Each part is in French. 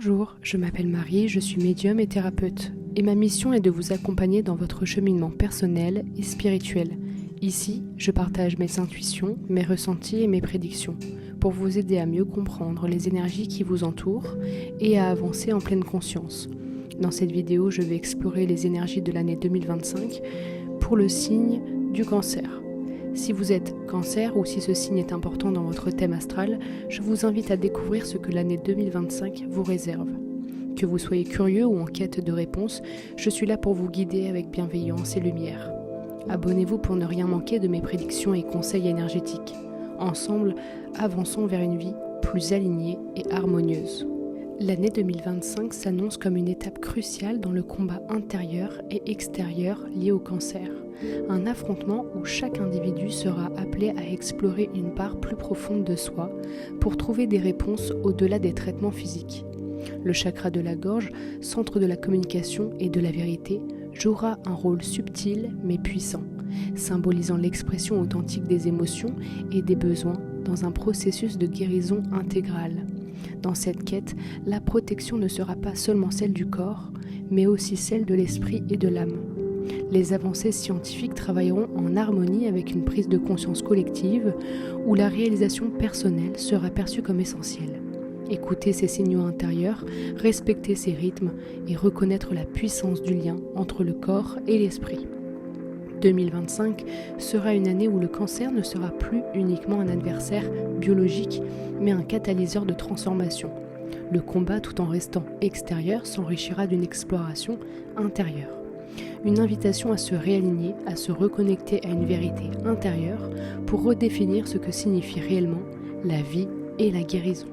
Bonjour, je m'appelle Marie, je suis médium et thérapeute, et ma mission est de vous accompagner dans votre cheminement personnel et spirituel. Ici, je partage mes intuitions, mes ressentis et mes prédictions, pour vous aider à mieux comprendre les énergies qui vous entourent et à avancer en pleine conscience. Dans cette vidéo, je vais explorer les énergies de l'année 2025 pour le signe du Cancer. Si vous êtes Cancer ou si ce signe est important dans votre thème astral, je vous invite à découvrir ce que l'année 2025 vous réserve. Que vous soyez curieux ou en quête de réponses, je suis là pour vous guider avec bienveillance et lumière. Abonnez-vous pour ne rien manquer de mes prédictions et conseils énergétiques. Ensemble, avançons vers une vie plus alignée et harmonieuse. L'année 2025 s'annonce comme une étape cruciale dans le combat intérieur et extérieur lié au cancer. Un affrontement où chaque individu sera appelé à explorer une part plus profonde de soi pour trouver des réponses au-delà des traitements physiques. Le chakra de la gorge, centre de la communication et de la vérité, jouera un rôle subtil mais puissant, symbolisant l'expression authentique des émotions et des besoins dans un processus de guérison intégrale. Dans cette quête, la protection ne sera pas seulement celle du corps, mais aussi celle de l'esprit et de l'âme. Les avancées scientifiques travailleront en harmonie avec une prise de conscience collective où la réalisation personnelle sera perçue comme essentielle. Écouter ces signaux intérieurs, respecter ces rythmes et reconnaître la puissance du lien entre le corps et l'esprit. 2025 sera une année où le cancer ne sera plus uniquement un adversaire biologique, mais un catalyseur de transformation. Le combat, tout en restant extérieur, s'enrichira d'une exploration intérieure. Une invitation à se réaligner, à se reconnecter à une vérité intérieure pour redéfinir ce que signifie réellement la vie et la guérison.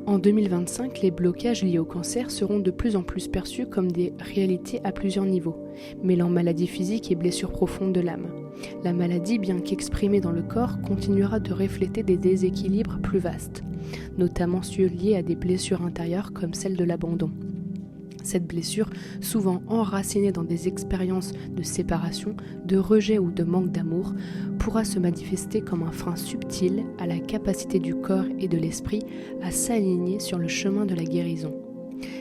En 2025, les blocages liés au cancer seront de plus en plus perçus comme des réalités à plusieurs niveaux, mêlant maladie physique et blessures profondes de l'âme. La maladie, bien qu'exprimée dans le corps, continuera de refléter des déséquilibres plus vastes, notamment ceux liés à des blessures intérieures comme celle de l'abandon. Cette blessure, souvent enracinée dans des expériences de séparation, de rejet ou de manque d'amour, pourra se manifester comme un frein subtil à la capacité du corps et de l'esprit à s'aligner sur le chemin de la guérison.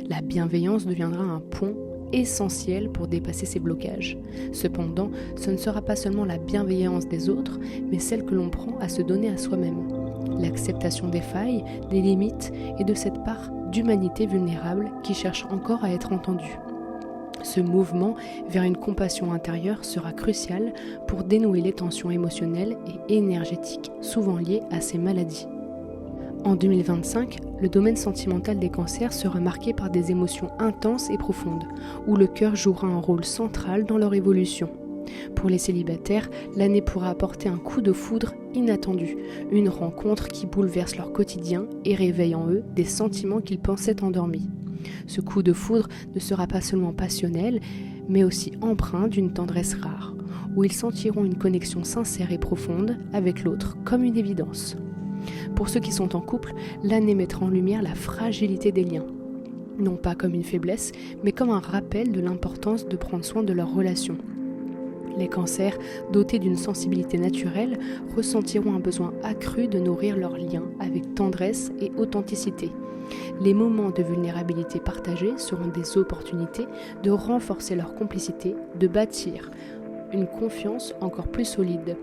La bienveillance deviendra un pont essentiel pour dépasser ces blocages. Cependant, ce ne sera pas seulement la bienveillance des autres, mais celle que l'on prend à se donner à soi-même. L'acceptation des failles, des limites et de cette part d'humanité vulnérable qui cherche encore à être entendue. Ce mouvement vers une compassion intérieure sera crucial pour dénouer les tensions émotionnelles et énergétiques souvent liées à ces maladies. En 2025, le domaine sentimental des cancers sera marqué par des émotions intenses et profondes, où le cœur jouera un rôle central dans leur évolution. Pour les célibataires, l'année pourra apporter un coup de foudre inattendu, une rencontre qui bouleverse leur quotidien et réveille en eux des sentiments qu'ils pensaient endormis. Ce coup de foudre ne sera pas seulement passionnel, mais aussi empreint d'une tendresse rare, où ils sentiront une connexion sincère et profonde avec l'autre comme une évidence. Pour ceux qui sont en couple, l'année mettra en lumière la fragilité des liens, non pas comme une faiblesse, mais comme un rappel de l'importance de prendre soin de leur relation. Les cancers, dotés d'une sensibilité naturelle, ressentiront un besoin accru de nourrir leurs liens avec tendresse et authenticité. Les moments de vulnérabilité partagés seront des opportunités de renforcer leur complicité, de bâtir une confiance encore plus solide.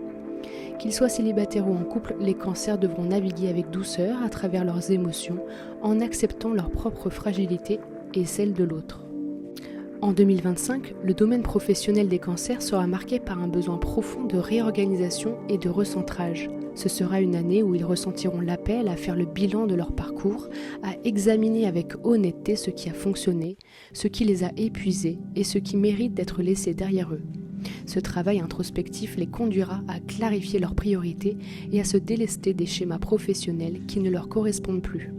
Qu'ils soient célibataires ou en couple, les cancers devront naviguer avec douceur à travers leurs émotions en acceptant leur propre fragilité et celle de l'autre. En 2025, le domaine professionnel des cancers sera marqué par un besoin profond de réorganisation et de recentrage. Ce sera une année où ils ressentiront l'appel à faire le bilan de leur parcours, à examiner avec honnêteté ce qui a fonctionné, ce qui les a épuisés et ce qui mérite d'être laissé derrière eux. Ce travail introspectif les conduira à clarifier leurs priorités et à se délester des schémas professionnels qui ne leur correspondent plus.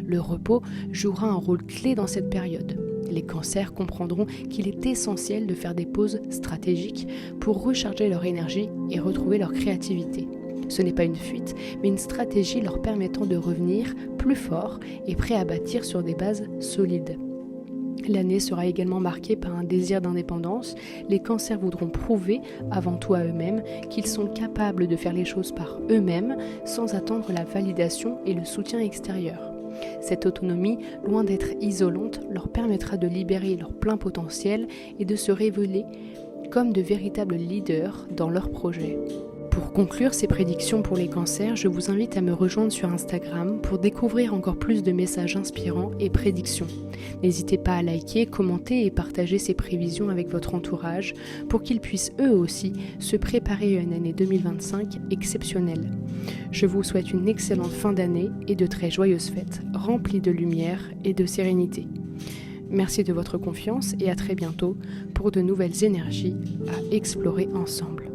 Le repos jouera un rôle clé dans cette période. Les cancers comprendront qu'il est essentiel de faire des pauses stratégiques pour recharger leur énergie et retrouver leur créativité. Ce n'est pas une fuite, mais une stratégie leur permettant de revenir plus forts et prêts à bâtir sur des bases solides. L'année sera également marquée par un désir d'indépendance. Les cancers voudront prouver, avant tout à eux-mêmes, qu'ils sont capables de faire les choses par eux-mêmes sans attendre la validation et le soutien extérieur. Cette autonomie, loin d'être isolante, leur permettra de libérer leur plein potentiel et de se révéler comme de véritables leaders dans leurs projets. Pour conclure ces prédictions pour les cancers, je vous invite à me rejoindre sur Instagram pour découvrir encore plus de messages inspirants et prédictions. N'hésitez pas à liker, commenter et partager ces prévisions avec votre entourage pour qu'ils puissent eux aussi se préparer à une année 2025 exceptionnelle. Je vous souhaite une excellente fin d'année et de très joyeuses fêtes, remplies de lumière et de sérénité. Merci de votre confiance et à très bientôt pour de nouvelles énergies à explorer ensemble.